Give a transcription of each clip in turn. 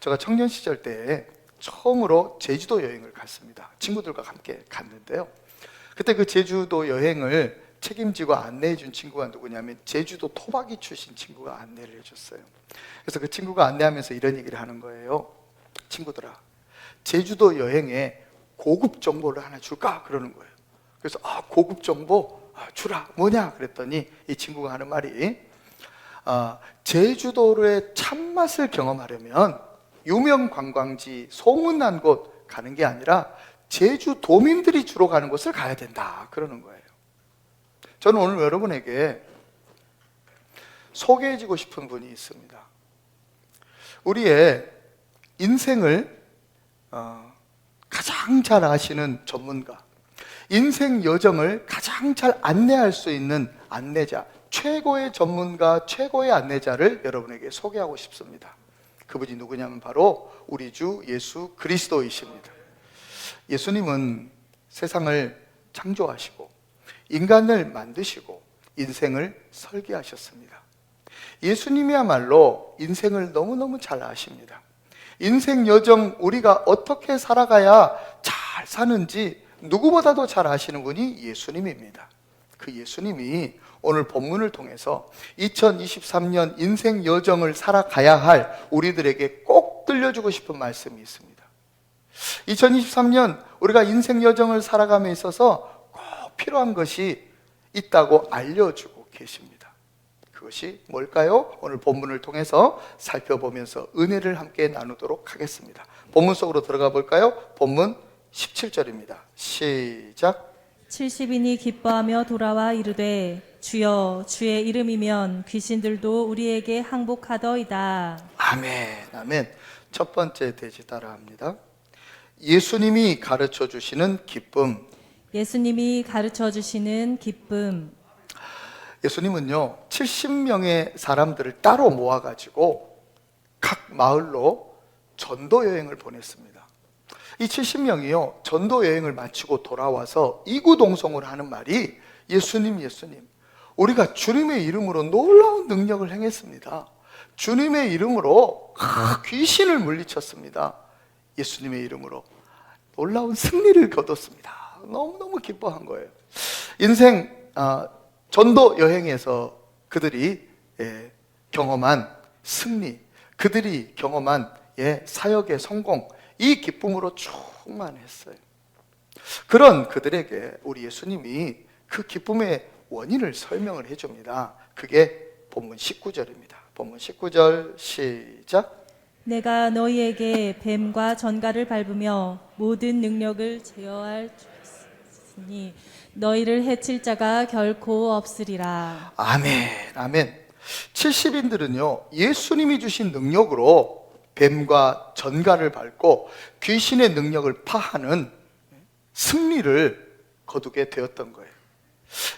제가 청년 시절 때 처음으로 제주도 여행을 갔습니다. 친구들과 함께 갔는데요. 그때 그 제주도 여행을 책임지고 안내해 준 친구가 누구냐면 제주도 토박이 출신 친구가 안내를 해줬어요. 그래서 그 친구가 안내하면서 이런 얘기를 하는 거예요. 친구들아, 제주도 여행에 고급 정보를 하나 줄까? 그러는 거예요. 그래서 고급 정보 주라. 뭐냐? 그랬더니 이 친구가 하는 말이 제주도의 참맛을 경험하려면 유명 관광지, 소문난 곳 가는 게 아니라 제주도민들이 주로 가는 곳을 가야 된다 그러는 거예요. 저는 오늘 여러분에게 소개해주고 싶은 분이 있습니다. 우리의 인생을 가장 잘 아시는 전문가, 인생 여정을 가장 잘 안내할 수 있는 안내자, 최고의 전문가, 최고의 안내자를 여러분에게 소개하고 싶습니다. 그분이 누구냐면 바로 우리 주 예수 그리스도이십니다. 예수님은 세상을 창조하시고 인간을 만드시고 인생을 설계하셨습니다. 예수님이야말로 인생을 너무너무 잘 아십니다. 인생 여정 우리가 어떻게 살아가야 잘 사는지 누구보다도 잘 아시는 분이 예수님입니다. 그 예수님이 오늘 본문을 통해서 2023년 인생 여정을 살아가야 할 우리들에게 꼭 들려주고 싶은 말씀이 있습니다. 2023년 우리가 인생 여정을 살아감에 있어서 꼭 필요한 것이 있다고 알려주고 계십니다. 그것이 뭘까요? 오늘 본문을 통해서 살펴보면서 은혜를 함께 나누도록 하겠습니다. 본문 속으로 들어가 볼까요? 본문 17절입니다. 시작. 70인이 기뻐하며 돌아와 이르되 주여 주의 이름이면 귀신들도 우리에게 항복하더이다. 아멘, 아멘. 첫 번째 대지 따라합니다. 예수님이 가르쳐 주시는 기쁨. 예수님이 가르쳐 주시는 기쁨. 예수님은요 70명의 사람들을 따로 모아가지고 각 마을로 전도 여행을 보냈습니다. 이 70명이요 전도 여행을 마치고 돌아와서 이구동성을 하는 말이 예수님, 예수님, 우리가 주님의 이름으로 놀라운 능력을 행했습니다. 주님의 이름으로 귀신을 물리쳤습니다. 예수님의 이름으로 놀라운 승리를 거뒀습니다. 너무너무 기뻐한 거예요. 인생 전도 여행에서 그들이 경험한 승리, 그들이 경험한 사역의 성공, 이 기쁨으로 충만했어요. 그런 그들에게 우리 예수님이 그 기쁨의 원인을 설명을 해줍니다. 그게 본문 19절입니다. 본문 19절 시작. 내가 너희에게 뱀과 전갈을 밟으며 모든 능력을 제어할 줄 있으니 너희를 해칠 자가 결코 없으리라. 아멘, 아멘. 70인들은요 예수님이 주신 능력으로 뱀과 전갈을 밟고 귀신의 능력을 파하는 승리를 거두게 되었던 거예요.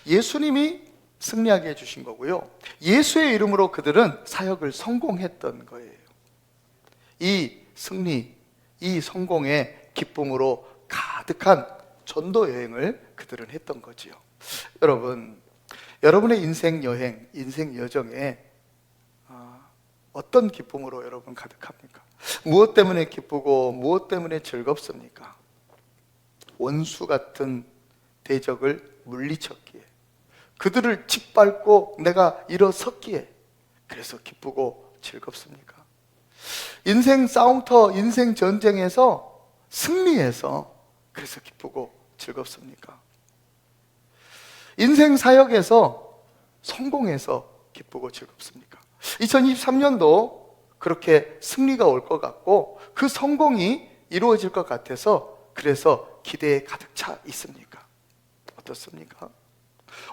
예수님이 승리하게 해주신 거고요, 예수의 이름으로 그들은 사역을 성공했던 거예요. 이 승리, 이 성공의 기쁨으로 가득한 전도 여행을 그들은 했던 거지요. 여러분, 여러분의 인생 여행, 인생 여정에 어떤 기쁨으로 여러분 가득합니까? 무엇 때문에 기쁘고 무엇 때문에 즐겁습니까? 원수 같은 대적을 물리쳤기에, 그들을 짓밟고 내가 일어섰기에 그래서 기쁘고 즐겁습니까? 인생 싸움터, 인생 전쟁에서 승리해서 그래서 기쁘고 즐겁습니까? 인생 사역에서 성공해서 기쁘고 즐겁습니까? 2023년도 그렇게 승리가 올 것 같고 그 성공이 이루어질 것 같아서 그래서 기대에 가득 차 있습니까? 어떻습니까?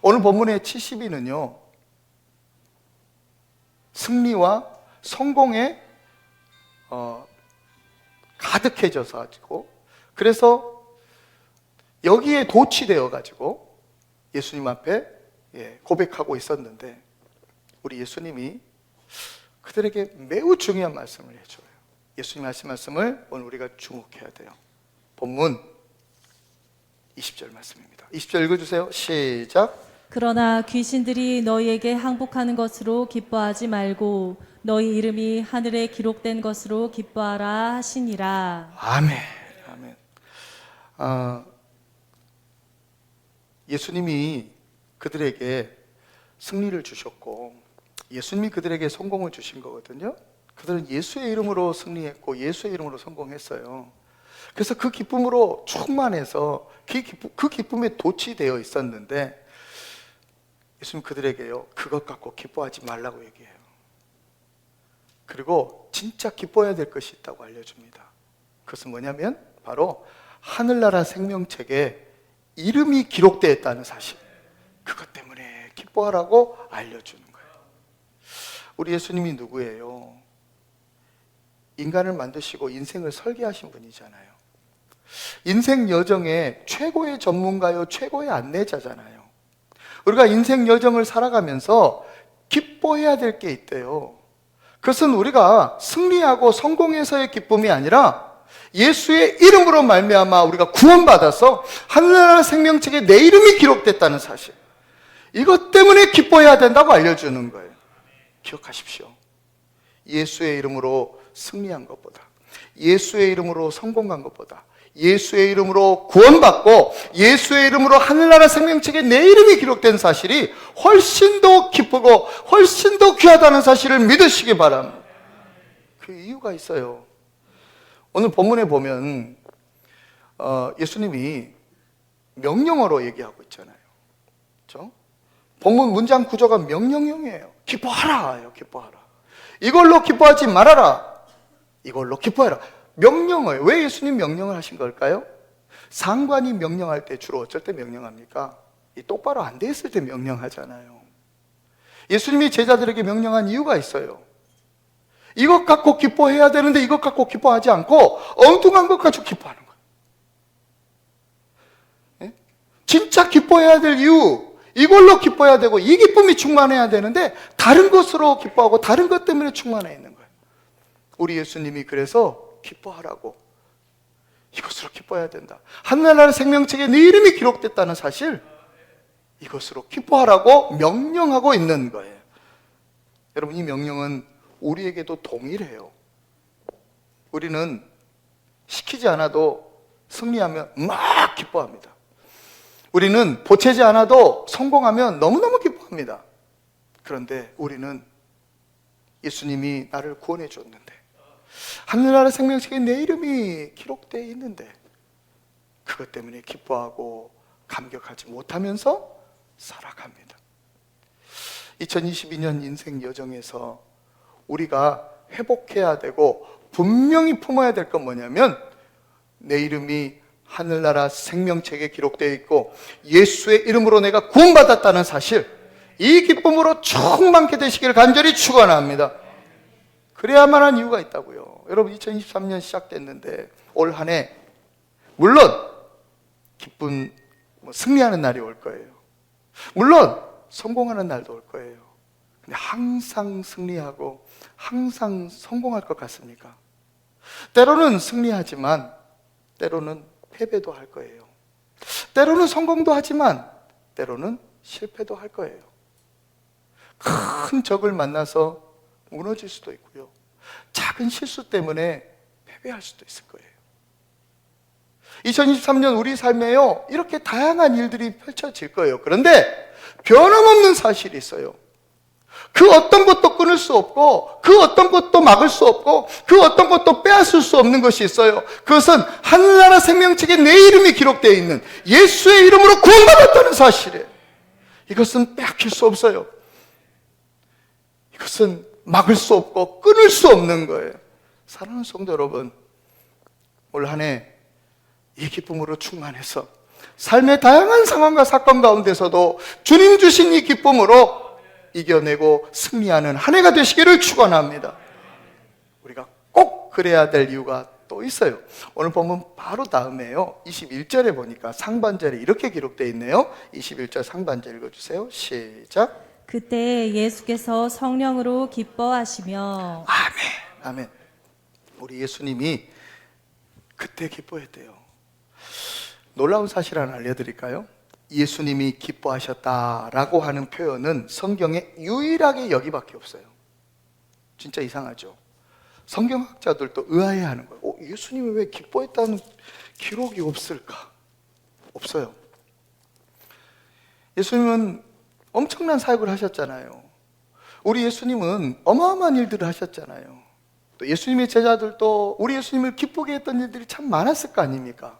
오늘 본문의 70인은요 승리와 성공에 가득해져서 가지고, 그래서 여기에 도취되어 가지고 예수님 앞에 고백하고 있었는데 우리 예수님이 그들에게 매우 중요한 말씀을 해줘요. 예수님 하신 말씀을 오늘 우리가 주목해야 돼요. 본문 20절 말씀입니다. 20절 읽어주세요. 시작. 그러나 귀신들이 너희에게 항복하는 것으로 기뻐하지 말고 너희 이름이 하늘에 기록된 것으로 기뻐하라 하시니라. 아멘. 아멘. 예수님이 그들에게 승리를 주셨고 예수님이 그들에게 성공을 주신 거거든요. 그들은 예수의 이름으로 승리했고 예수의 이름으로 성공했어요. 그래서 그 기쁨으로 충만해서 그 기쁨에 도취되어 있었는데 예수님 그들에게요, 그것 갖고 기뻐하지 말라고 얘기해요. 그리고 진짜 기뻐해야 될 것이 있다고 알려줍니다. 그것은 뭐냐면 바로 하늘나라 생명책에 이름이 기록되어 있다는 사실, 그것 때문에 기뻐하라고 알려주는 거예요. 우리 예수님이 누구예요? 인간을 만드시고 인생을 설계하신 분이잖아요. 인생 여정의 최고의 전문가요, 최고의 안내자잖아요. 우리가 인생 여정을 살아가면서 기뻐해야 될 게 있대요. 그것은 우리가 승리하고 성공해서의 기쁨이 아니라 예수의 이름으로 말미암아 우리가 구원받아서 하늘나라 생명책에 내 이름이 기록됐다는 사실, 이것 때문에 기뻐해야 된다고 알려주는 거예요. 기억하십시오. 예수의 이름으로 승리한 것보다, 예수의 이름으로 성공한 것보다, 예수의 이름으로 구원받고 예수의 이름으로 하늘나라 생명책에 내 이름이 기록된 사실이 훨씬 더 기쁘고 훨씬 더 귀하다는 사실을 믿으시기 바랍니다. 그 이유가 있어요. 오늘 본문에 보면 예수님이 명령어로 얘기하고 있잖아요. 그렇죠? 본문 문장 구조가 명령형이에요. 기뻐하라, 기뻐하라. 이걸로 기뻐하지 말아라. 이걸로 기뻐해라. 명령어예요. 왜 예수님 명령을 하신 걸까요? 상관이 명령할 때 주로 어쩔 때 명령합니까? 똑바로 안 돼 있을 때 명령하잖아요. 예수님이 제자들에게 명령한 이유가 있어요. 이것 갖고 기뻐해야 되는데 이것 갖고 기뻐하지 않고 엉뚱한 것 가지고 기뻐하는 거예요. 네? 진짜 기뻐해야 될 이유, 이걸로 기뻐해야 되고 이 기쁨이 충만해야 되는데 다른 것으로 기뻐하고 다른 것 때문에 충만해 있는 거예요. 우리 예수님이 그래서 기뻐하라고, 이것으로 기뻐해야 된다, 하늘나라 생명책에 네 이름이 기록됐다는 사실, 이것으로 기뻐하라고 명령하고 있는 거예요. 여러분, 이 명령은 우리에게도 동일해요. 우리는 시키지 않아도 승리하면 막 기뻐합니다. 우리는 보채지 않아도 성공하면 너무너무 기뻐합니다. 그런데 우리는 예수님이 나를 구원해 줬는데, 하늘나라 생명책에 내 이름이 기록되어 있는데 그것 때문에 기뻐하고 감격하지 못하면서 살아갑니다. 2022년 인생 여정에서 우리가 회복해야 되고 분명히 품어야 될 건 뭐냐면, 내 이름이 하늘나라 생명책에 기록되어 있고 예수의 이름으로 내가 구원받았다는 사실, 이 기쁨으로 충만케 되시기를 간절히 축원합니다. 그래야만 한 이유가 있다고요. 여러분, 2023년 시작됐는데 올 한 해 물론 기쁜 승리하는 날이 올 거예요. 물론 성공하는 날도 올 거예요. 근데 항상 승리하고 항상 성공할 것 같습니까? 때로는 승리하지만 때로는 패배도 할 거예요. 때로는 성공도 하지만 때로는 실패도 할 거예요. 큰 적을 만나서 무너질 수도 있고요, 작은 실수 때문에 패배할 수도 있을 거예요. 2023년 우리 삶에요, 이렇게 다양한 일들이 펼쳐질 거예요. 그런데 변함없는 사실이 있어요. 그 어떤 것도 끊을 수 없고 그 어떤 것도 막을 수 없고 그 어떤 것도 빼앗을 수 없는 것이 있어요. 그것은 하늘나라 생명책에 내 이름이 기록되어 있는 예수의 이름으로 구원받았다는 사실이에요. 이것은 빼앗길 수 없어요. 이것은 막을 수 없고 끊을 수 없는 거예요. 사랑하는 성도 여러분, 올 한 해 이 기쁨으로 충만해서 삶의 다양한 상황과 사건 가운데서도 주님 주신 이 기쁨으로 이겨내고 승리하는 한 해가 되시기를 축원합니다. 우리가 꼭 그래야 될 이유가 또 있어요. 오늘 보면 바로 다음에요, 21절에 보니까 상반절에 이렇게 기록되어 있네요. 21절 상반절 읽어주세요. 시작. 그때 예수께서 성령으로 기뻐하시며. 아멘, 아멘. 우리 예수님이 그때 기뻐했대요. 놀라운 사실 하나 알려드릴까요? 예수님이 기뻐하셨다라고 하는 표현은 성경에 유일하게 여기밖에 없어요. 진짜 이상하죠? 성경학자들도 의아해하는 거예요. 예수님이 왜 기뻐했다는 기록이 없을까? 없어요. 예수님은 엄청난 사역을 하셨잖아요. 우리 예수님은 어마어마한 일들을 하셨잖아요. 또 예수님의 제자들도 우리 예수님을 기쁘게 했던 일들이 참 많았을 거 아닙니까?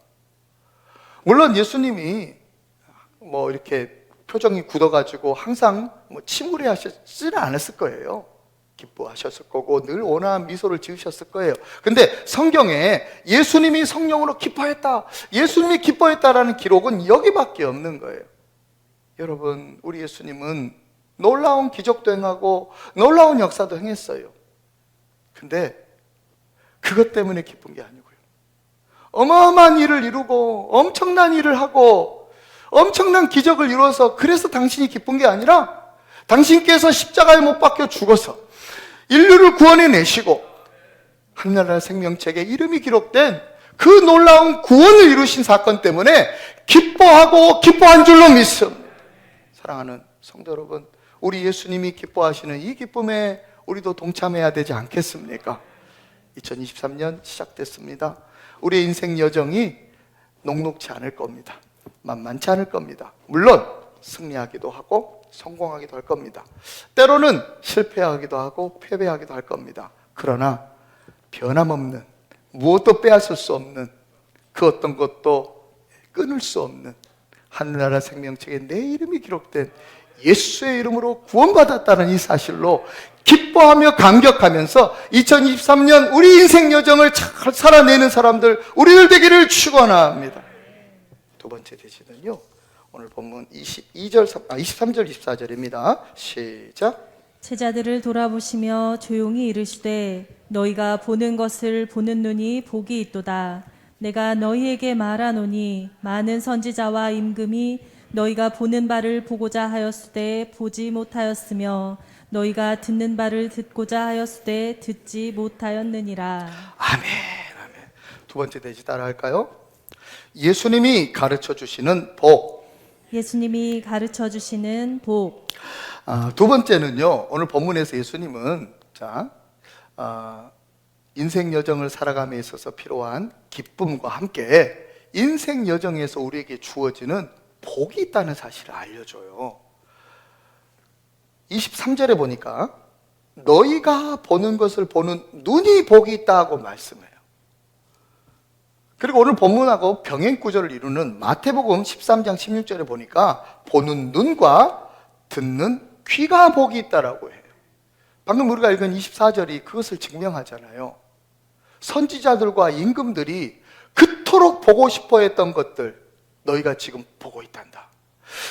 물론 예수님이 이렇게 표정이 굳어가지고 항상 침울해 하시지는 않았을 거예요. 기뻐하셨을 거고 늘 온화한 미소를 지으셨을 거예요. 근데 성경에 예수님이 성령으로 기뻐했다, 예수님이 기뻐했다라는 기록은 여기밖에 없는 거예요. 여러분, 우리 예수님은 놀라운 기적도 행하고 놀라운 역사도 행했어요. 근데 그것 때문에 기쁜 게 아니고요, 어마어마한 일을 이루고 엄청난 일을 하고 엄청난 기적을 이루어서 그래서 당신이 기쁜 게 아니라 당신께서 십자가에 못 박혀 죽어서 인류를 구원해내시고 하늘나라 생명책에 이름이 기록된 그 놀라운 구원을 이루신 사건 때문에 기뻐하고 기뻐한 줄로 믿습니다. 사랑하는 성도 여러분, 우리 예수님이 기뻐하시는 이 기쁨에 우리도 동참해야 되지 않겠습니까? 2023년 시작됐습니다. 우리의 인생 여정이 녹록지 않을 겁니다. 만만치 않을 겁니다. 물론 승리하기도 하고 성공하기도 할 겁니다. 때로는 실패하기도 하고 패배하기도 할 겁니다. 그러나 변함없는, 무엇도 빼앗을 수 없는, 그 어떤 것도 끊을 수 없는 하늘나라 생명책에 내 이름이 기록된 예수의 이름으로 구원받았다는 이 사실로 기뻐하며 감격하면서 2023년 우리 인생 여정을 잘 살아내는 사람들, 우리들 되기를 축원합니다. 두 번째 대지는요, 오늘 본문 23절 24절입니다. 시작. 제자들을 돌아보시며 조용히 이르시되 너희가 보는 것을 보는 눈이 복이 있도다. 내가 너희에게 말하노니 많은 선지자와 임금이 너희가 보는 바를 보고자 하였으되 보지 못하였으며 너희가 듣는 바를 듣고자 하였으되 듣지 못하였느니라. 아멘, 아멘. 두 번째 대지 따라할까요? 예수님이 가르쳐 주시는 복. 예수님이 가르쳐 주시는 복. 두 번째는요, 오늘 본문에서 예수님은 인생 여정을 살아감에 있어서 필요한 기쁨과 함께 인생 여정에서 우리에게 주어지는 복이 있다는 사실을 알려줘요. 23절에 보니까 너희가 보는 것을 보는 눈이 복이 있다고 말씀해요. 그리고 오늘 본문하고 병행 구절을 이루는 마태복음 13장 16절에 보니까 보는 눈과 듣는 귀가 복이 있다라고 해요. 방금 우리가 읽은 24절이 그것을 증명하잖아요. 선지자들과 임금들이 그토록 보고 싶어 했던 것들 너희가 지금 보고 있단다.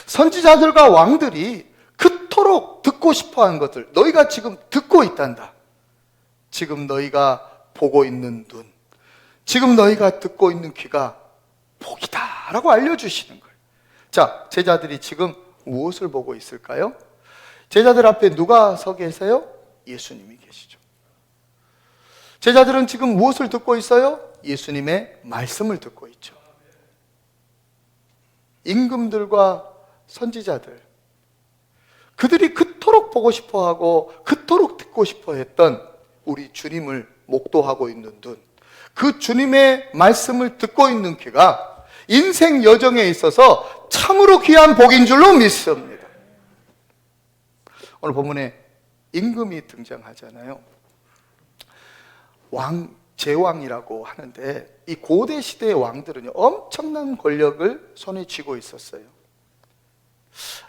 선지자들과 왕들이 그토록 듣고 싶어 한 것들 너희가 지금 듣고 있단다. 지금 너희가 보고 있는 눈, 지금 너희가 듣고 있는 귀가 복이다 라고 알려주시는 거예요. 자, 제자들이 지금 무엇을 보고 있을까요? 제자들 앞에 누가 서 계세요? 예수님이 계시죠. 제자들은 지금 무엇을 듣고 있어요? 예수님의 말씀을 듣고 있죠. 임금들과 선지자들, 그들이 그토록 보고 싶어하고 그토록 듣고 싶어했던 우리 주님을 목도하고 있는 눈, 그 주님의 말씀을 듣고 있는 귀가 인생 여정에 있어서 참으로 귀한 복인 줄로 믿습니다. 오늘 본문에 임금이 등장하잖아요. 제왕이라고 하는데 이 고대 시대의 왕들은요, 엄청난 권력을 손에 쥐고 있었어요.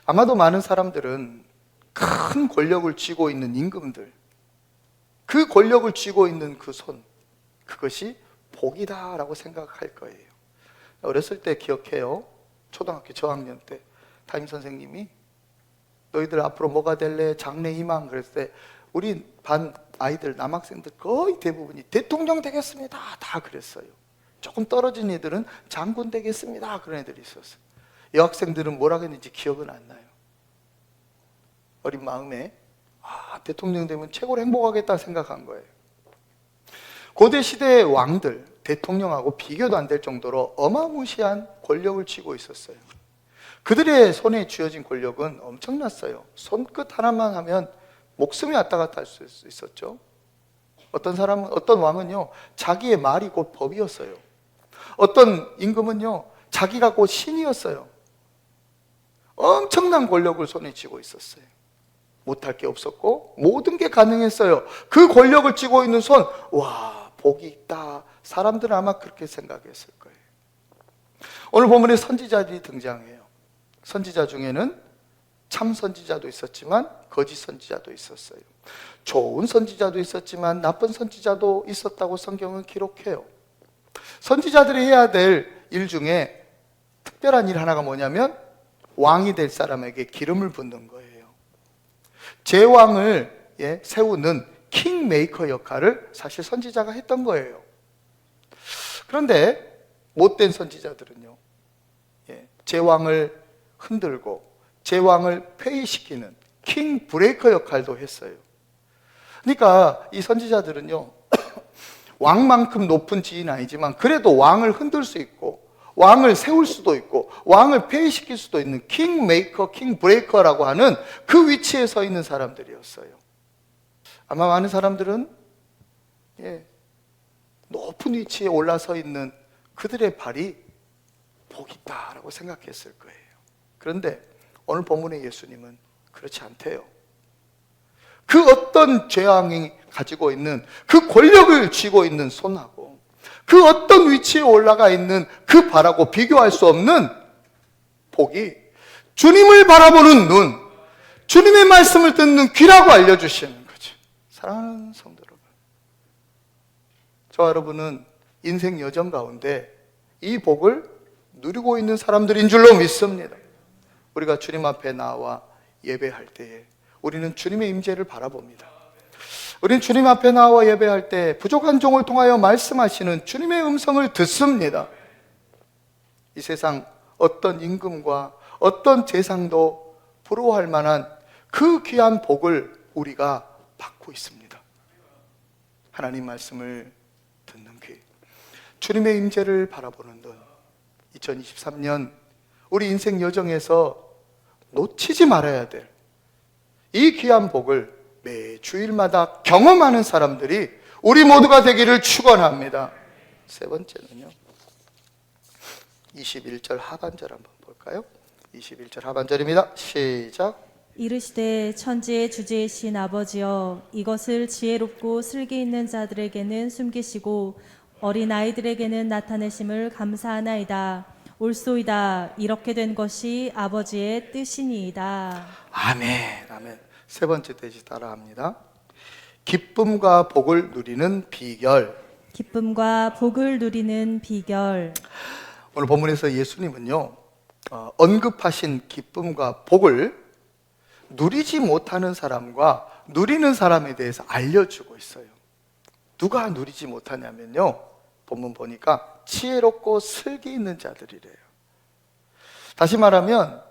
아마도 많은 사람들은 큰 권력을 쥐고 있는 임금들, 그 권력을 쥐고 있는 그 손, 그것이 복이다라고 생각할 거예요. 어렸을 때 기억해요. 초등학교 저학년 때 담임 선생님이 너희들 앞으로 뭐가 될래? 장래 희망. 그랬을 때 우리 반 아이들, 남학생들 거의 대부분이 대통령 되겠습니다 다 그랬어요. 조금 떨어진 애들은 장군 되겠습니다 그런 애들이 있었어요. 여학생들은 뭐라고 했는지 기억은 안 나요. 어린 마음에 대통령 되면 최고로 행복하겠다 생각한 거예요. 고대 시대의 왕들, 대통령하고 비교도 안 될 정도로 어마무시한 권력을 쥐고 있었어요. 그들의 손에 쥐어진 권력은 엄청났어요. 손끝 하나만 하면 목숨이 왔다 갔다 할 수 있었죠. 어떤 왕은요, 자기의 말이 곧 법이었어요. 어떤 임금은요, 자기가 곧 신이었어요. 엄청난 권력을 손에 쥐고 있었어요. 못할 게 없었고 모든 게 가능했어요. 그 권력을 쥐고 있는 손, 와, 복이 있다. 사람들은 아마 그렇게 생각했을 거예요. 오늘 본문에 선지자들이 등장해요. 선지자 중에는 참 선지자도 있었지만 거짓 선지자도 있었어요. 좋은 선지자도 있었지만 나쁜 선지자도 있었다고 성경은 기록해요. 선지자들이 해야 될 일 중에 특별한 일 하나가 뭐냐면 왕이 될 사람에게 기름을 붓는 거예요. 제왕을 세우는 킹메이커 역할을 사실 선지자가 했던 거예요. 그런데 못된 선지자들은요, 제왕을 흔들고 제왕을 폐위시키는 킹 브레이커 역할도 했어요. 그러니까 이 선지자들은요, 왕만큼 높은 지위는 아니지만 그래도 왕을 흔들 수 있고 왕을 세울 수도 있고 왕을 폐위시킬 수도 있는 킹 메이커, 킹 브레이커라고 하는 그 위치에 서 있는 사람들이었어요. 아마 많은 사람들은 높은 위치에 올라서 있는 그들의 발이 복이 있다라고 생각했을 거예요. 그런데 오늘 본문의 예수님은 그렇지 않대요. 그 어떤 제왕이 가지고 있는 그 권력을 쥐고 있는 손하고 그 어떤 위치에 올라가 있는 그 발하고 비교할 수 없는 복이 주님을 바라보는 눈, 주님의 말씀을 듣는 귀라고 알려주시는 거죠. 사랑하는 성도 여러분, 저와 여러분은 인생 여정 가운데 이 복을 누리고 있는 사람들인 줄로 믿습니다. 우리가 주님 앞에 나와 예배할 때에 우리는 주님의 임재를 바라봅니다. 우리는 주님 앞에 나와 예배할 때 부족한 종을 통하여 말씀하시는 주님의 음성을 듣습니다. 이 세상 어떤 임금과 어떤 재상도 부러워할 만한 그 귀한 복을 우리가 받고 있습니다. 하나님 말씀을 듣는 귀, 주님의 임재를 바라보는 눈, 2023년 우리 인생 여정에서 놓치지 말아야 될 이 귀한 복을 매 주일마다 경험하는 사람들이 우리 모두가 되기를 축원합니다. 세 번째는요, 21절 하반절 한번 볼까요? 21절 하반절입니다. 시작. 이르시되 천지의 주제이신 아버지여, 이것을 지혜롭고 슬기 있는 자들에게는 숨기시고 어린 아이들에게는 나타내심을 감사하나이다. 옳소이다. 이렇게 된 것이 아버지의 뜻이니이다. 아멘. 아멘. 세 번째 대지 따라합니다. 기쁨과 복을 누리는 비결. 기쁨과 복을 누리는 비결. 오늘 본문에서 예수님은요, 언급하신 기쁨과 복을 누리지 못하는 사람과 누리는 사람에 대해서 알려주고 있어요. 누가 누리지 못하냐면요, 본문 보니까 지혜롭고 슬기 있는 자들이래요. 다시 말하면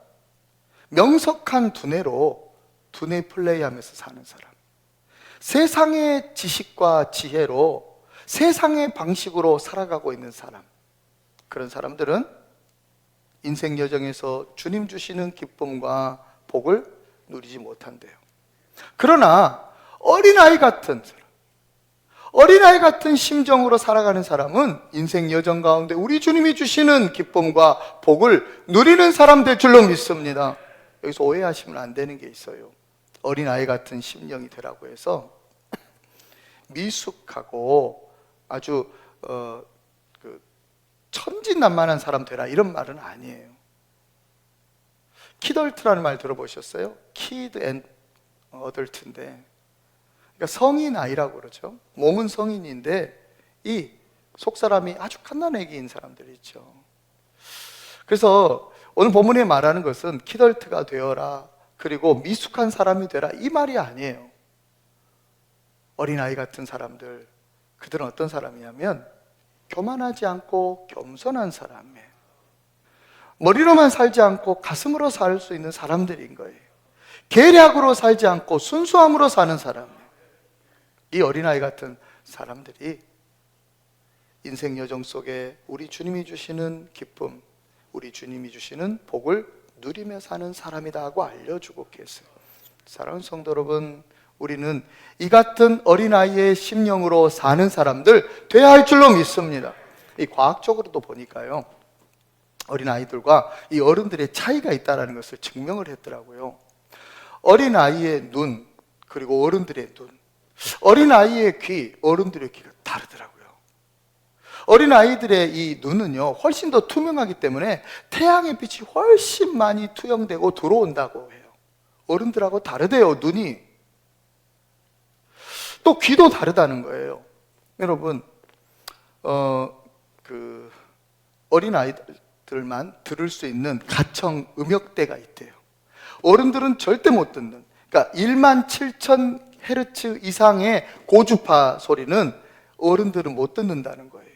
명석한 두뇌로 두뇌 플레이하면서 사는 사람, 세상의 지식과 지혜로 세상의 방식으로 살아가고 있는 사람, 그런 사람들은 인생 여정에서 주님 주시는 기쁨과 복을 누리지 못한대요. 그러나 어린아이 같은 사람, 어린아이 같은 심정으로 살아가는 사람은 인생 여정 가운데 우리 주님이 주시는 기쁨과 복을 누리는 사람 될 줄로 믿습니다. 여기서 오해하시면 안 되는 게 있어요. 어린아이 같은 심령이 되라고 해서 미숙하고 아주 천진난만한 사람 되라, 이런 말은 아니에요. 키덜트라는 말 들어보셨어요? 키드 앤 어덜트인데, 그러니까 성인 아이라고 그러죠. 몸은 성인인데 이 속사람이 아주 갓난아기인 사람들이 있죠. 그래서 오늘 본문에 말하는 것은 키덜트가 되어라, 그리고 미숙한 사람이 되라, 이 말이 아니에요. 어린아이 같은 사람들, 그들은 어떤 사람이냐면 교만하지 않고 겸손한 사람이에요. 머리로만 살지 않고 가슴으로 살 수 있는 사람들인 거예요. 계략으로 살지 않고 순수함으로 사는 사람이에요. 이 어린아이 같은 사람들이 인생 여정 속에 우리 주님이 주시는 기쁨, 우리 주님이 주시는 복을 누리며 사는 사람이다 하고 알려주고 계세요. 사랑하는 성도 여러분, 우리는 이 같은 어린아이의 심령으로 사는 사람들 돼야 할 줄로 믿습니다. 이 과학적으로도 보니까요, 어린아이들과 이 어른들의 차이가 있다는 것을 증명을 했더라고요. 어린아이의 눈, 그리고 어른들의 눈, 어린아이의 귀, 어른들의 귀가 다르더라고요. 어린아이들의 이 눈은요, 훨씬 더 투명하기 때문에 태양의 빛이 훨씬 많이 투영되고 들어온다고 해요. 어른들하고 다르대요, 눈이. 또 귀도 다르다는 거예요. 여러분, 어린아이들만 들을 수 있는 가청 음역대가 있대요. 어른들은 절대 못 듣는, 그러니까 17,000Hz 이상의 고주파 소리는 어른들은 못 듣는다는 거예요.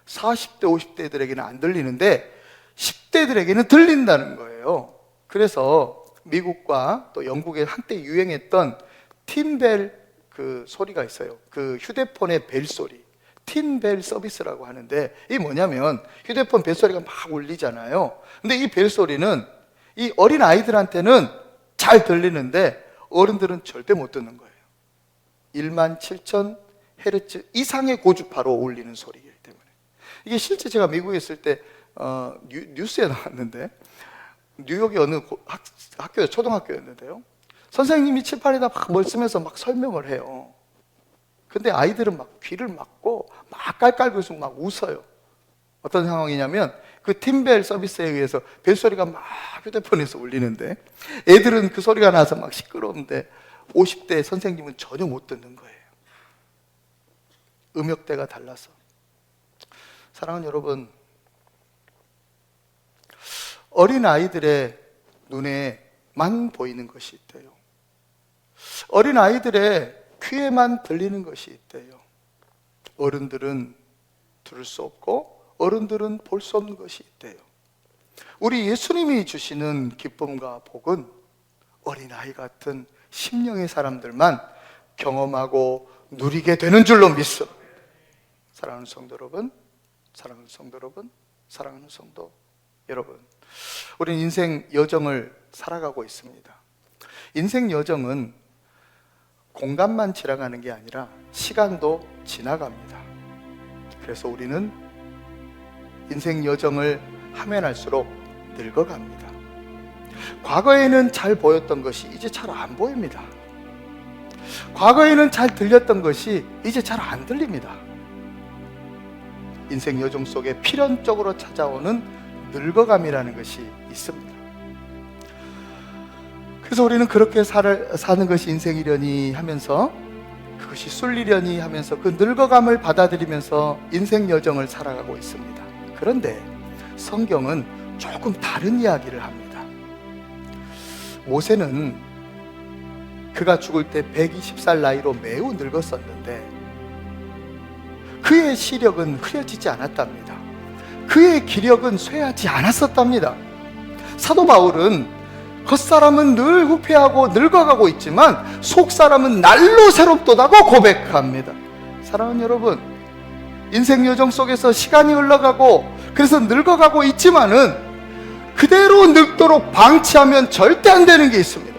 40대, 50대들에게는 안 들리는데 10대들에게는 들린다는 거예요. 그래서 미국과 또 영국에 한때 유행했던 틴벨 그 소리가 있어요. 그 휴대폰의 벨 소리, 틴벨 서비스라고 하는데, 이게 뭐냐면 휴대폰 벨 소리가 막 울리잖아요. 근데 이 벨 소리는 이 어린 아이들한테는 잘 들리는데 어른들은 절대 못 듣는 거예요. 17,000Hz 이상의 고주파로 울리는 소리이기 때문에. 이게 실제 제가 미국에 있을 때 뉴스에 나왔는데, 뉴욕의 어느 학교에 초등학교였는데요, 선생님이 칠판에다 막 뭘 쓰면서 막 설명을 해요. 근데 아이들은 막 귀를 막고 막 깔깔거리면서 막 웃어요. 어떤 상황이냐면 그 팀벨 서비스에 의해서 벨소리가 막 휴대폰에서 울리는데 애들은 그 소리가 나서 막 시끄러운데 50대 선생님은 전혀 못 듣는 거예요. 음역대가 달라서. 사랑하는 여러분, 어린 아이들의 눈에만 보이는 것이 있대요. 어린 아이들의 귀에만 들리는 것이 있대요. 어른들은 들을 수 없고 어른들은 볼 수 없는 것이 있대요. 우리 예수님이 주시는 기쁨과 복은 어린아이 같은 심령의 사람들만 경험하고 누리게 되는 줄로 믿습니다. 사랑하는 성도 여러분, 사랑하는 성도 여러분, 사랑하는 성도 여러분, 우리는 인생 여정을 살아가고 있습니다. 인생 여정은 공간만 지나가는 게 아니라 시간도 지나갑니다. 그래서 우리는 인생 여정을 하면 할수록 늙어갑니다. 과거에는 잘 보였던 것이 이제 잘 안 보입니다. 과거에는 잘 들렸던 것이 이제 잘 안 들립니다. 인생 여정 속에 필연적으로 찾아오는 늙어감이라는 것이 있습니다. 그래서 우리는 그렇게 사는 것이 인생이려니 하면서, 그것이 순리려니 하면서 그 늙어감을 받아들이면서 인생 여정을 살아가고 있습니다. 그런데 성경은 조금 다른 이야기를 합니다. 모세는 그가 죽을 때 120살 나이로 매우 늙었었는데 그의 시력은 흐려지지 않았답니다. 그의 기력은 쇠하지 않았었답니다. 사도 바울은 겉사람은 늘 후패하고 늙어가고 있지만 속사람은 날로 새롭도다고 고백합니다. 사랑하는 여러분, 인생 여정 속에서 시간이 흘러가고 그래서 늙어가고 있지만은 그대로 늙도록 방치하면 절대 안 되는 게 있습니다.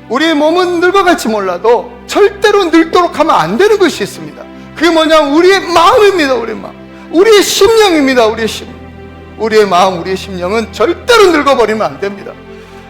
우리의 몸은 늙어갈지 몰라도 절대로 늙도록 하면 안 되는 것이 있습니다. 그게 뭐냐면 우리의 마음입니다. 우리의 마음, 우리의 심령입니다. 우리의 심령, 우리의 마음, 우리의 심령은 절대로 늙어버리면 안 됩니다.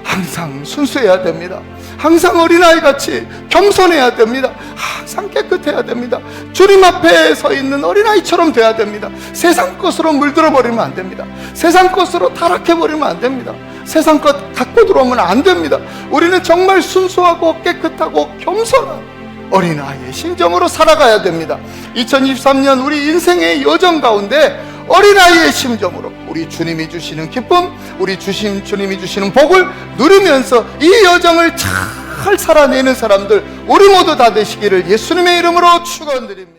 항상 순수해야 됩니다. 항상 어린아이같이 겸손해야 됩니다. 항상 깨끗해야 됩니다. 주님 앞에 서 있는 어린아이처럼 돼야 됩니다. 세상 것으로 물들어버리면 안 됩니다. 세상 것으로 타락해버리면 안 됩니다. 세상 것 갖고 들어오면 안 됩니다. 우리는 정말 순수하고 깨끗하고 겸손한 어린아이의 심정으로 살아가야 됩니다. 2023년 우리 인생의 여정 가운데 어린아이의 심정으로 우리 주님이 주시는 기쁨, 우리 주님이 주시는 복을 누리면서 이 여정을 잘 살아내는 사람들 우리 모두 다 되시기를 예수님의 이름으로 축원드립니다.